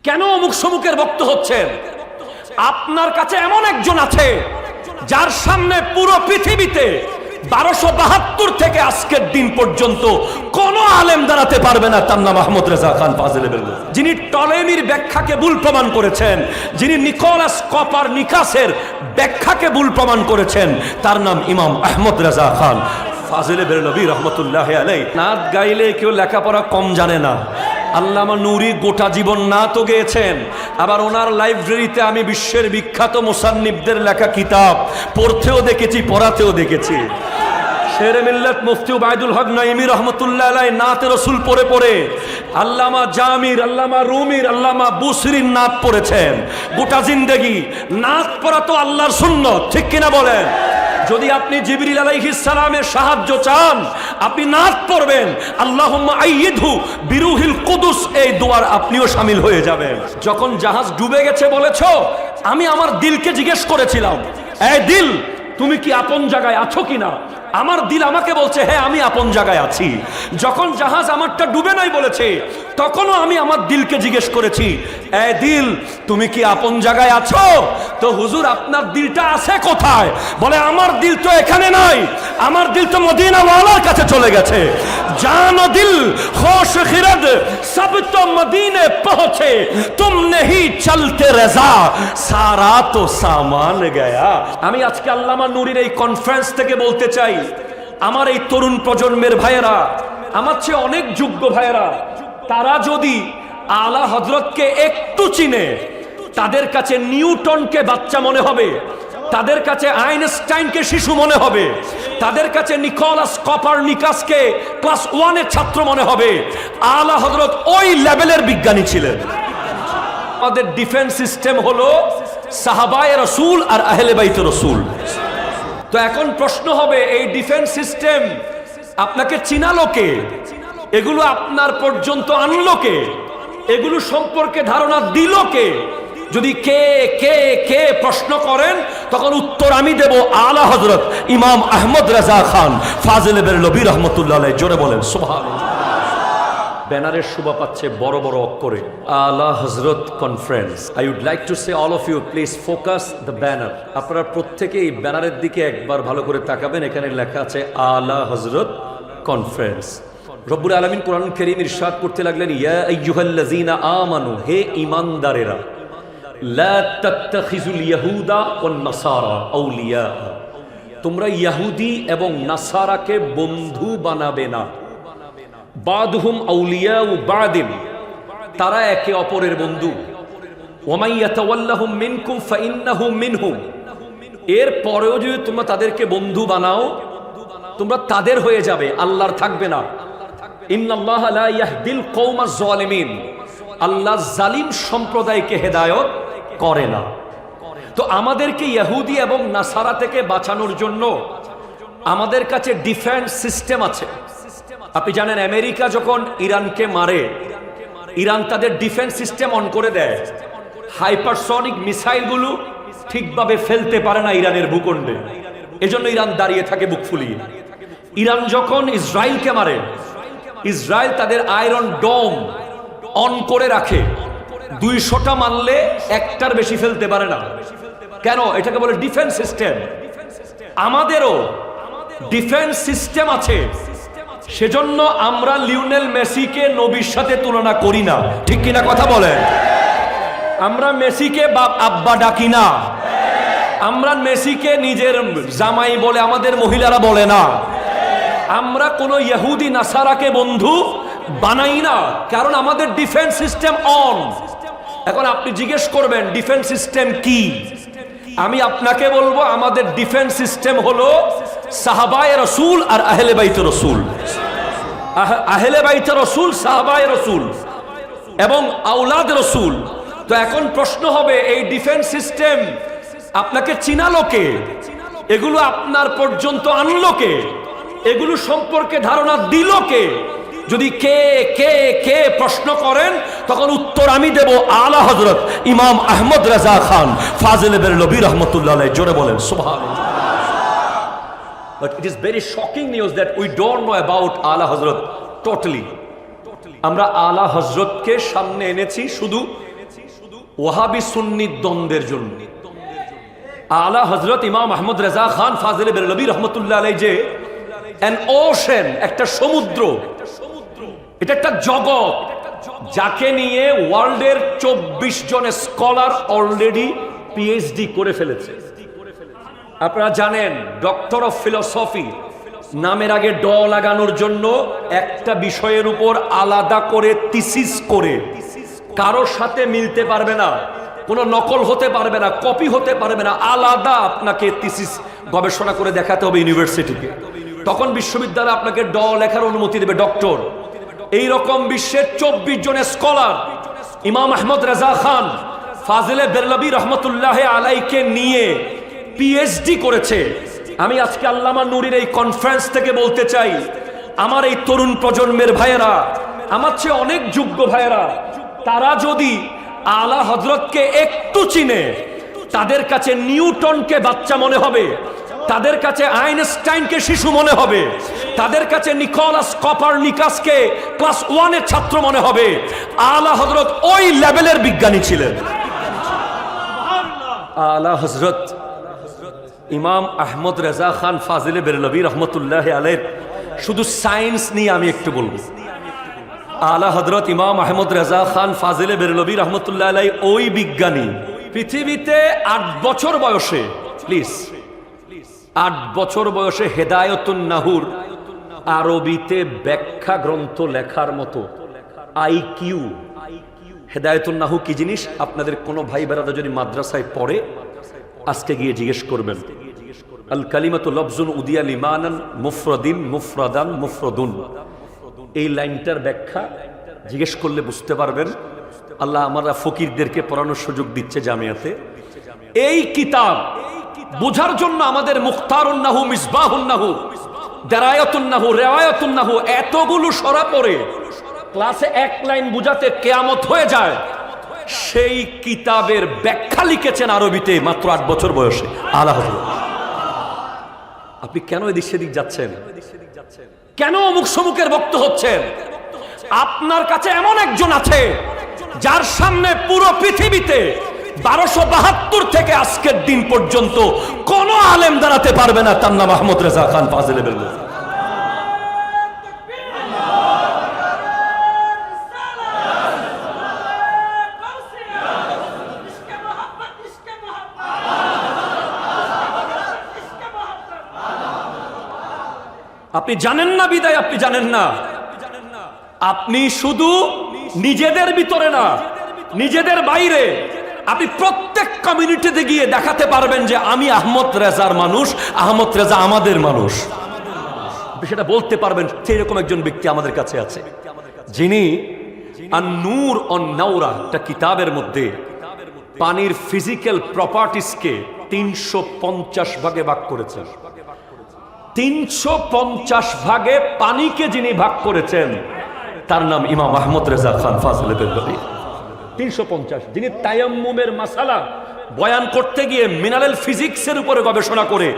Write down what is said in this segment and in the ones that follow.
কেন অমুক সমুকের ভক্ত হচ্ছেন? আপনার কাছে এমন একজন আছে যার সামনে পুরো পৃথিবীতে 1272 থেকে আজকের দিন পর্যন্ত কোন আলেম দাঁড়াতে পারবে না, তার নাম আহমদ রেজা খান ফাজিলে বেরলভী। যিনি টলেমির ব্যাখ্যাকে ভুল প্রমাণ করেছেন, যিনি নিকোলাস কোপারনিকাসের ব্যাখ্যাকে ভুল প্রমাণ করেছেন, তার নাম ইমাম আহমদ রেজা খান ফাজিলে বেরলভী রহমতুল্লাহ আলাইহি। নাত গাইলে কেউ লেখাপড়া কম জানে না। আল্লামা নূরী গোটা জীবন নাতও গেয়েছেন, আবার ওনার লাইব্রেরিতে আমি বিশ্বের বিখ্যাত মুসান্নিফদের লেখা কিতাব পড়তেও দেখেছি, পড়াতেও দেখেছি। শেরে মিল্লাত মুফতি উবাইদুল হক নাইমি রহমতুল্লাহ আলাইহি নাতে রসুল পড়ে পড়ে আল্লামা জামির, আল্লামা রুমির, আল্লামা বুসরির নাত পড়েছেন। গোটা জিন্দেগি নাত পড়া তো আল্লাহর সুন্নত, ঠিক কিনা বলেন? যদি আপনি জিবরিল আলাইহিস সালামের সাহায্য চান, আপনি নাত পড়বেন, আল্লাহুম্মা আইয়িদহু বিরুহিল কুদুস, এই দোয়ার আপনিও শামিল হয়ে যাবেন। যখন জাহাজ ডুবে গেছে বলেছো, আমি আমার দিলকে জিজ্ঞেস করেছিলাম, এই দিল তুমি কি আপন জায়গায় আছো কিনা? আমার দিল আমাকে বলছে হ্যাঁ আমি আপন জায়গায় আছি। যখন জাহাজ আমারটা ডুবে নাই বলেছে, তখনও আমি আমার দিলকে জিজ্ঞেস করেছি, এই দিল তুমি কি আপন জায়গায় আছো? তো হুজুর আপনার দিলটা আছে কোথায়? বলে আমার দিল তো এখানে নাই, আমার দিল তো মদিনা ওয়ালার কাছে চলে গেছে। জানো দিল হোশ খিরদ সব তো মদিনে পৌঁছে, তুম নেহি চলতে রেজা সারা তো সামান গয়া। আমি আজকে আল্লামা নূরীর এই কনফারেন্স থেকে বলতে চাই, আমার এই তরুণ প্রজন্মের ভাইয়েরা, আমার চেয়ে অনেক যোগ্য ভাইয়েরা, তারা যদি আলা হযরতকে একটু চিনে, তাদের কাছে নিউটনকে বাচ্চা মনে হবে, তাদের কাছে আইনস্টাইনকে শিশু মনে হবে, তাদের কাছে নিকোলাস কোপারনিকাসকে ক্লাস 1 এর ছাত্র মনে হবে। আলা হযরত ওই লেভেলের বিজ্ঞানী ছিলেন। আমাদের ডিফেন্স সিস্টেম হলো সাহাবায়ে রাসূল আর আহলে বাইতে রাসূল। তো এখন প্রশ্ন হবে, এই ডিফেন্স সিস্টেম আপনাকে চিনালো কে? এগুলো আপনার পর্যন্ত আনলো কে? এগুলো সম্পর্কে ধারণা দিল কে? যদি কে কে কে প্রশ্ন করেন, তখন উত্তর আমি দেব আলা হযরত ইমাম আহমদ রেজা খান ফাজিলে বেরলভী রহমতুল্লাহ আলাইহি। জোরে বলেন সুবহানাল্লাহ। ব্যানারের শোভা পাচ্ছে বড় বড় অক্ষরে Ala Hazrat conference. I would like to say all of you please focus the banner. আপনারা প্রত্যেকেই ব্যানারের দিকে একবার ভালো করে তাকাবেন, এখানে লেখা আছে আলা হযরত কনফারেন্স। রব্বুল আলামিন কোরআন কারীম ইরশাদ করতে লাগলেন, ইয়া আইয়ুহাল্লাযীনা আমানু, হে ঈমানদারেরা, লা তাত্তাখিযুল ইয়াহুদা ওয়ান নাসারা আউলিয়া, তোমরা ইহুদি এবং নাসারাকে বন্ধু বানাবে না। বাদহুম আউলিয়া ও বাদিন, তারা একে অপরের বন্ধু। ওয়ামাই ইয়াতাওয়াল্লাহুম মিনকুম ফাইন্নাহু মিনহুম, এর পরেও যদি তোমরা তাদেরকে বন্ধু বানাও, তোমরা তাদের হয়ে যাবে, আল্লাহর থাকবে না। ইন্নাল্লাহা লা ইয়াহদিল কওমাজ জালিমিন, আল্লাহ জালিম সম্প্রদায়কে হেদায়েত করে না। তো আমাদেরকে ইহুদি এবং নাসারা থেকে বাঁচানোর জন্য আমাদের কাছে ডিফেন্স সিস্টেম আছে। আপনি জানেন, আমেরিকা যখন ইরানকে মারে, ইরান তাদের ডিফেন্স সিস্টেম অন করে দেয়। হাইপারসনিক মিসাইলগুলো ঠিকভাবে ফেলতে পারে না ইরানের ভূখণ্ডে, এজন্য ইরান দাঁড়িয়ে থাকে বুক ফুলিয়ে। ইরান যখন ইসরায়েলকে মারে, ইসরায়েল তাদের আয়রন ডোম অন করে রাখে, 200টা মারলে একটার বেশি ফেলতে পারে না। কেন? এটাকে বলে ডিফেন্স সিস্টেম। আমাদেরও ডিফেন্স সিস্টেম আছে, সেজন্য আমরা লিওনেল মেসিকে নবীর সাথে তুলনা করি না, ঠিক কিনা কথা বলেন? আমরা মেসিকে বাপ আব্বা ডাকি না, আমরা মেসিকে নিজের জামাই বলে আমাদের মহিলারা বলে না, আমরা কোনো ইহুদি নাসারাকে বন্ধু বানাই না, কারণ আমাদের ডিফেন্স সিস্টেম অন। এখন আপনি জিজ্ঞেস করবেন ডিফেন্স সিস্টেম কি? আমি আপনাকে বলবো আমাদের ডিফেন্স সিস্টেম হলো সাহাবায়ে রাসূল আর আহলে বাইতে রাসূল। আহলে বাইতে রাসূল, সাহাবায়ে রাসূল এবং আওলাদ রাসূল। তো এখন প্রশ্ন হবে, এই ডিফেন্স সিস্টেম আপনাকে চিনালো কে? এগুলো আপনার পর্যন্ত আনলো কে? এগুলো সম্পর্কে ধারণা দিল কে? যদি কে কে কে প্রশ্ন করেন, তখন উত্তর আমি দেব আলা হযরত ইমাম আহমদ রেজা খান ফাজিলে বেরলভী রহমতুল্লাহ আলাইহি। জোরে বলেন সুবহানাল্লাহ। But it is very shocking news that we don't know about আলা হযরত totally. আমরা আলা হযরতকে সামনে এনেছি শুধু ওয়াহাবি সুন্নি দ্বন্দ্বের জন্য। আলা হযরত ইমাম আহমদ রেজা খান ফাজিলে বেরলভী রহমতুল্লাহ আলাইহি যে an ocean, একটা সমুদ্র, এটা একটা জগৎ, যাকে নিয়ে ওয়ার্ল্ডের 24 জন স্কলার অলরেডি পিএইচডি করে ফেলেছে। আপনারা জানেন ডক্টর অফ ফিলোসফি নামের আগে ড লাগানোর জন্য একটা বিষয়ের উপর আলাদা করে থিসিস করে কারোর সাথে মিলতে পারবে না, কোনো নকল হতে পারবে না, কপি হতে পারবে না, আলাদা আপনাকে থিসিস গবেষণা করে দেখাতে হবে ইউনিভার্সিটিকে। তখন বিশ্ববিদ্যালয় আপনাকে ড লেখার অনুমতি দেবে ডক্টর। এই রকম বিশ্বের 24 জন স্কলার ইমাম আহমদ রেজা খান ফাজিলে বেরলভী রহমতুল্লাহ আলাইকে নিয়ে পিএইচডি করেছে। আমি আজকে আল্লামা নূরীর এই কনফারেন্স থেকে বলতে চাই, আমার এই তরুণ প্রজন্মের ভাইয়েরা, আমার চেয়ে অনেক যোগ্য ভাইয়েরা, তারা যদি আলা হযরতকে একটু চিনে, তাদের কাছে নিউটনকে বাচ্চা মনে হবে, তাদের কাছে আইনস্টাইনকে শিশু মনে হবে, তাদের কাছে নিকোলাস কপারনিকাসকে ক্লাস 1 এর ছাত্র মনে হবে। আলা হযরত ওই লেভেলের বিজ্ঞানী ছিলেন। আলা হযরত ইমাম আহমদ রেজা খান ফাজিলে বেরলভী রহমতুল্লাহ আলাইহি, শুধু সায়েন্স নিয়ে আমি একটু বলবো। আলা হযরত ইমাম আহমদ রেজা খান ফাজিলে বেরলভী রহমতুল্লাহ আলাইহি ওই বিজ্ঞানী, পৃথিবীতে 8 বছর বয়সে, প্লিজ 8 বছর বয়সে হেদায়েতুন নাহুর আরবিতে ব্যাখ্যা গ্রন্থ লেখার মতো আইকিউ। হেদায়েতুন নাহু কি জিনিস আপনাদের কোনো ভাই বেরাদা যদি মাদ্রাসায় পড়ে আজকে গিয়ে জিজ্ঞেস করবেন। আল কালিমাতু লফজুন উদিয়া লিমানান মুফরাদিন মুফরাদান মুফরাদুন, এই লাইনটার ব্যাখ্যা জিজ্ঞেস করলে বুঝতে পারবেন। আল্লাহ আমরা ফকিরদেরকে পড়ানোর সুযোগ দিচ্ছে জামিয়াতে। এই কিতাব বোঝার জন্য আমাদের মুখতারুন নাহু, মিসবাহুন নাহু, দারায়াতুন নাহু, রিওয়ায়াতুন নাহু এতগুলো সরা পড়ে ক্লাসে এক লাইন বুঝাতে কিয়ামত হয়ে যায়। সেই কিতাবের ব্যাখ্যা লিখেছেন আরবিতে মাত্র 8 বছর বয়সে আলা হযরত। আপনি কেন এদিক সেদিক যাচ্ছেন? কেন অমুক সমুকের ভক্ত হচ্ছেন? আপনার কাছে এমন একজন আছে যার সামনে পুরো পৃথিবীতে 1272 থেকে আজকের দিন পর্যন্ত কোন আলেম দাঁড়াতে পারবে না, তার নাম আহমদ রেজা খান ফাজিলে বেরলভী। আপনি জানেন না বিদায় আপনি জানেন না। আপনি শুধু নিজেদের ভিতরে না, নিজেদের বাইরে আপনি প্রত্যেক কমিউনিটিতে গিয়ে দেখাতে পারবেন যে আমি আহমদ রেজার মানুষ, আহমদ রেজা আমাদের মানুষ, সেটা বলতে পারবেন। সেরকম একজন ব্যক্তি আমাদের কাছে আছে, যিনি আন-নূর অন-নাওরা একটা কিতাবের মধ্যে পানির ফিজিক্যাল প্রপার্টিসকে 350 ভাগে ভাগ করেছেন। 350 ভাগে পানিকে যিনি ভাগ করেছেন তার নাম ইমাম আহমদ রেজা খান ফাজিলে বেরলভী। 350, যিনি তায়াম্মুমের মাসালা বয়ান করতে গিয়ে মিনারেল ফিজিক্সের উপরে গবেষণা করে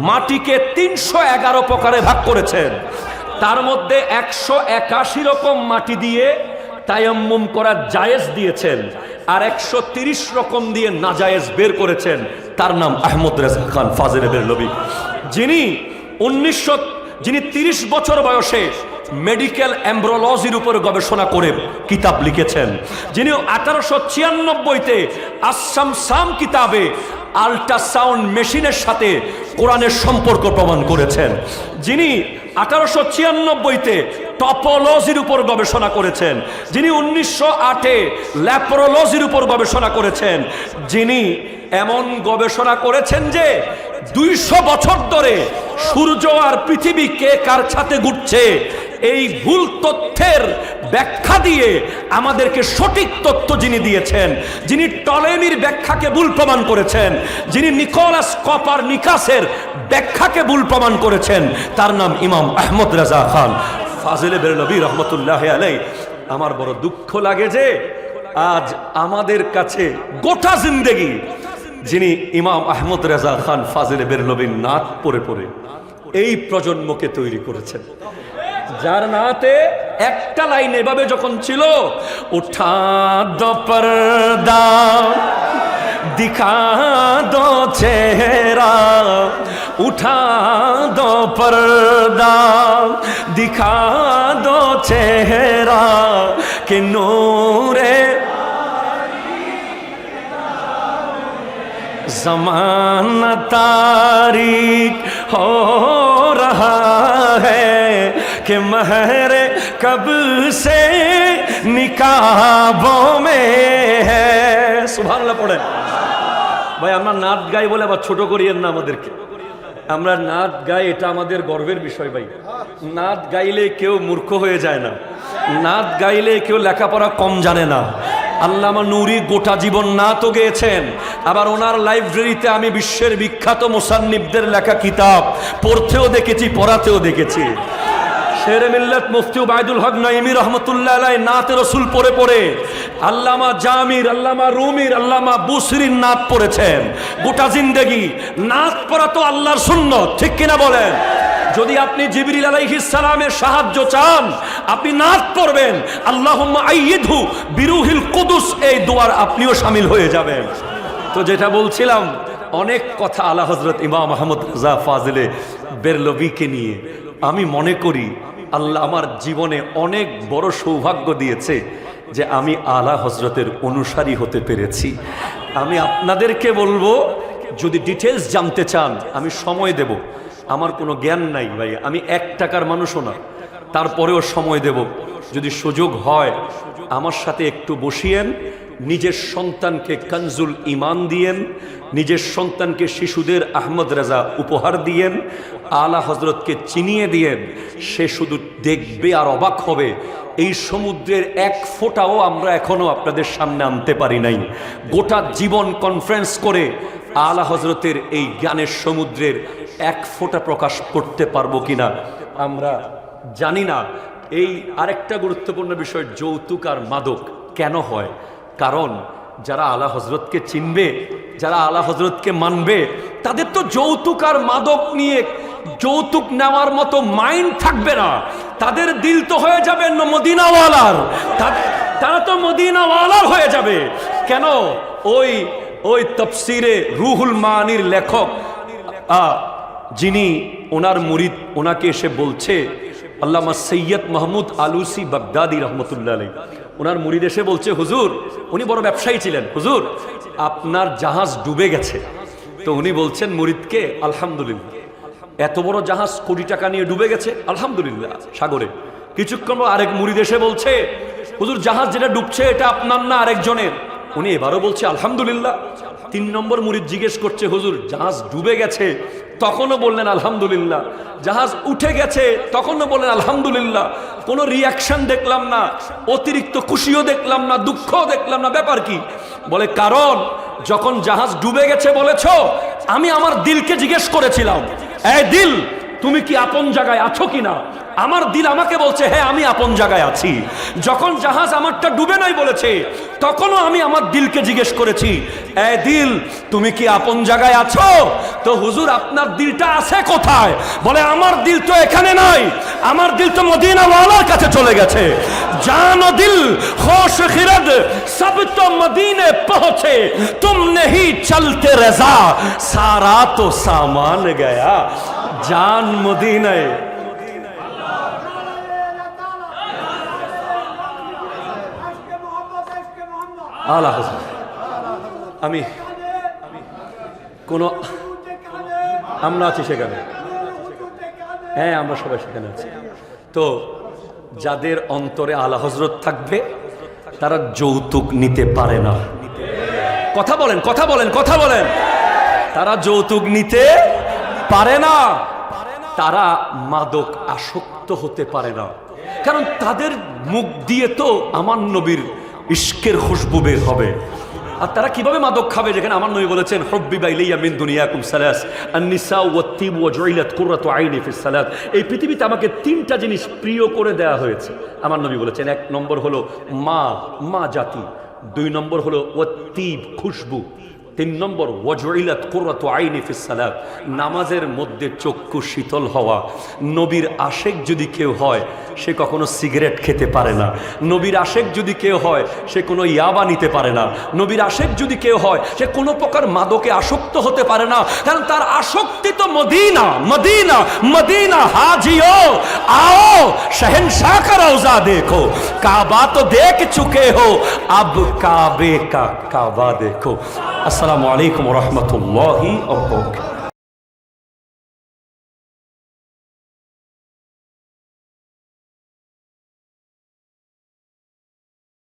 মাটিকে 311 প্রকারে ভাগ করেছেন। তার মধ্যে 181 রকম মাটি দিয়ে তায়াম্মুম করা জায়েজ দিয়েছেন, আর 130 রকম দিয়ে নাজায়েজ বের করেছেন। তার নাম আহমদ রেজা খান ফাজিলে বেরলভী, যিনি 30 বছর বয়সে মেডিকেল এমব্রোলজির উপর গবেষণা করে কিতাব লিখেছেন, যিনি 1896-তে আস-শামসাম কিতাবে আল্ট্রাসাউন্ড মেশিনের সাথে কোরআনের সম্পর্ক প্রমাণ করেছেন, যিনি 1896-তে টপোলজির উপর গবেষণা করেছেন, যিনি 1908-এ ল্যাপারোলজির উপর গবেষণা করেছেন, যিনি এমন গবেষণা করেছেন যে 200 বছর ধরে সূর্য আর পৃথিবী কে কার সাথে ঘুরছে এই ভুল তথ্যের ব্যাখ্যা দিয়ে আমাদেরকে সঠিক তথ্য যিনি দিয়েছেন, যিনি টলেমির ব্যাখ্যাকে ভুল প্রমাণ করেছেন, যিনি নিকোলাস কপারনিকাসের ব্যাখ্যাকে ভুল প্রমাণ করেছেন, তার নাম ইমাম আহমদ রেজা খান ফাজিলে বেরলভী রহমতুল্লাহ আলাইহি। আমার বড় দুঃখ লাগে যে আজ আমাদের কাছে গোটা জিন্দেগি যিনি ইমাম আহমদ রেজা খান ফাজিলে বেরলভীর নাত পড়ে পড়ে এই প্রজন্মকে তৈরি করেছেন, যার নাতে একটা লাইন এভাবে যখন ছিল, উঠা দো পর্দা দিখা দো চেহারা, উঠা দো পর্দা দিখা দো চেহারা কে নূরে ज़माना तारीक हो रहा है कि महर कब से निकाबों में है। सुभानअल्लाह पढ़ें ভাই। আমরা নাচ গাই বলে আবার ছোট করিয়েন না আমাদেরকে। আমরা নাচ গাই, এটা আমাদের গর্বের বিষয় ভাই। নাচ গাইলে কেউ মূর্খ হয়ে যায় না, নাচ গাইলে কেউ লেখাপড়া কম জানে না। আল্লামা নূরী গোটা জীবন নাতও গেয়েছেন, আবার ওনার লাইব্রেরিতে আমি বিশ্বের বিখ্যাত মুসান্নিফদের লেখা কিতাব পড়তেও দেখেছি, পড়াতেও দেখেছি। শেরে মিল্লাত মুফতি উবাইদুল হক নাইমি রহমতুল্লাহ আলাইহি নাতে রসুল পড়ে পড়ে আল্লামা জামির, আল্লামা রুমির, আল্লামা বুসরির নাত পড়েছেন। গোটা জিন্দেগি নাত পড়া তো আল্লাহর সুন্নত, ঠিক কিনা বলেন? যদি আপনি জিবরিল আলাইহিস সালামের সাহায্য চান, আপনি নাত পড়বেন, আল্লাহুম্মা আইয়িদহু বিরুহিল কুদুস, এই দোয়ার আপনিও শামিল হয়ে যাবেন। তো যেটা বলছিলাম, অনেক কথা আলা হযরত ইমাম আহমদ রেজা ফাজিলে বেরলভীকে নিয়ে। আমি মনে করি আল্লাহ আমার জীবনে অনেক বড় সৌভাগ্য দিয়েছে যে আমি আলা হযরতের অনুসারী হতে পেরেছি। আমি আপনাদেরকে বলবো, যদি ডিটেলস জানতে চান আমি সময় দেব। আমার কোনো জ্ঞান নাই ভাই, আমি 1 টাকার মানুষও না, তারপরেও সময় দেব। যদি সুযোগ হয় আমার সাথে একটু বসিয়েন, নিজের সন্তানকে কানজুল ইমান দিয়েন, নিজের সন্তানকে শিশুদের আহমদ রেজা উপহার দিয়েন, আলা হযরতকে চিনিয়ে দিয়েন। সে শুধু দেখবে আর অবাক হবে, এই সমুদ্রের 1 ফোঁটাও আমরা এখনো আপনাদের সামনে আনতে পারি নাই। গোটা জীবন কনফারেন্স করে আলা হযরতের এই জ্ঞানের সমুদ্রের 1 ফোঁটা প্রকাশ করতে পারবো কিনা আমরা জানি না। এই আরেকটা গুরুত্বপূর্ণ বিষয়, যৌতুক আর মাদক কেন হয়? কারণ যারা আলা হযরতকে চিনবে, যারা আলা হযরতকে মানবে, তাদের তো যৌতুক আর মাদক নিয়ে যৌতুক নেওয়ার মতো মাইন্ড থাকবে না। তাদের দিল তো হয়ে যাবে মদিনাওয়ালার, তারা তো মদিনাওয়ালার হয়ে যাবে। কেন? ওই তাফসিরে রুহুল মানির লেখক, যিনি ওনার মুরিদ, ওনাকে এসে বলছে, আল্লামা সৈয়দ মাহমুদ আলুসি বাগদাদি রহমতুল্লাহ আলাইহি, ওনার মুরিদ এসে বলছে, হুজুর, উনি বড় ব্যবসায়ী ছিলেন, হুজুর আপনার জাহাজ ডুবে গেছে। তো উনি বলছেন মুরিদকে, আলহামদুলিল্লাহ, এত বড় জাহাজ কোটি টাকা নিয়ে ডুবে গেছে, আলহামদুলিল্লাহ, সাগরে। কিছুক্ষণ আরেক মুরিদ এসে বলছে, হুজুর জাহাজ যেটা ডুবছে এটা আপনার না আরেকজনের। উনি এবারও বলছে আলহামদুলিল্লাহ। 3 নম্বর মুরিদ জিজ্ঞেস করছে, হুজুর জাহাজ ডুবে গেছে, তখনও বললেন আলহামদুলিল্লাহ। জাহাজ উঠে গেছে, তখনও বললেন আলহামদুলিল্লাহ। কোনো রিয়াকশন দেখলাম না, অতিরিক্ত খুশিও দেখলাম না, দুঃখও দেখলাম না। ব্যাপার কি? বলে, কারণ যখন জাহাজ ডুবে গেছে বলেছ, আমি আমার দিলকে জিজ্ঞেস করেছিলাম, এই দিল তুমি কি আপন জায়গায় আছো কিনা? আমার দিল আমাকে বলছে, হ্যাঁ আমি আপন জায়গায় আছি। যখন জাহাজ আমারটা ডুবে নাই বলেছে, তখনও আমি আমার দিলকে জিজ্ঞেস করেছি, এই দিল তুমি কি আপন জায়গায় আছো? তো হুজুর আপনার দিলটা আছে কোথায়? বলে, আমার দিল তো এখানে নাই, আমার দিল তো মদিনা ওয়ালার কাছে চলে গেছে। জান ও দিল খোশ খিরদ সব তো মদিনে পৌঁছে, তুম নেহি চলতে রেজা সারা তো সামান গয়া। জান মদিনায়। আলা হযরত, আমি আমরা আছি সেখানে, হ্যাঁ আমরা সবাই সেখানে আছি। তো যাদের অন্তরে আলা হযরত থাকবে তারা যৌতুক নিতে পারে না। কথা বলেন, কথা বলেন, কথা বলেন। তারা যৌতুক নিতে পারে না, তারা মাদক আসক্ত হতে পারে না, কারণ তাদের মুখ দিয়ে তো আমার নবীর ইশকের খুশবু বের হবে। আর তারা কিভাবে মাদক খাবে, যেখানে আমার নবী বলেছেন, হুব্বিবা ইলাইয়া মিন দুনিয়াকুম সালাস, আন-নিসা ওয়াত-তিব ওয়া জুইলাত কুররাতু আইনি ফিস সালাত। এই পৃথিবীতে আমাকে 3টা জিনিস প্রিয় করে দেয়া হয়েছে। আমার নবী বলেছেন, 1 নম্বর হলো মা জাতি, 2 নম্বর হলো ওয়াত-তিব খুশবু, তিন নম্বর, ওয়াজউইলাত কুররাতু আইনি ফিস সালাত, নামাজের মধ্যে চক্ষু শীতল হওয়া। নবীর আশেক যদি কেউ হয় সে কখনো সিগারেট খেতে পারে না। নবীর আশেক যদি কেউ হয় সে কোনো ইয়াবা নিতে পারে না। নবীর আশেক যদি কেউ হয় সে কোনো প্রকার মাদকে আসক্ত হতে পারে না, কারণ তার আসক্তি তো মদিনা। মদিনা মদিনা হাজিও आओ शहंशाह का रौजा देखो, काबा तो देख चुके हो अब काबे का काबा देखो। अस्सलामु अलैकुम व रहमतुल्लाहि व बरकातहू।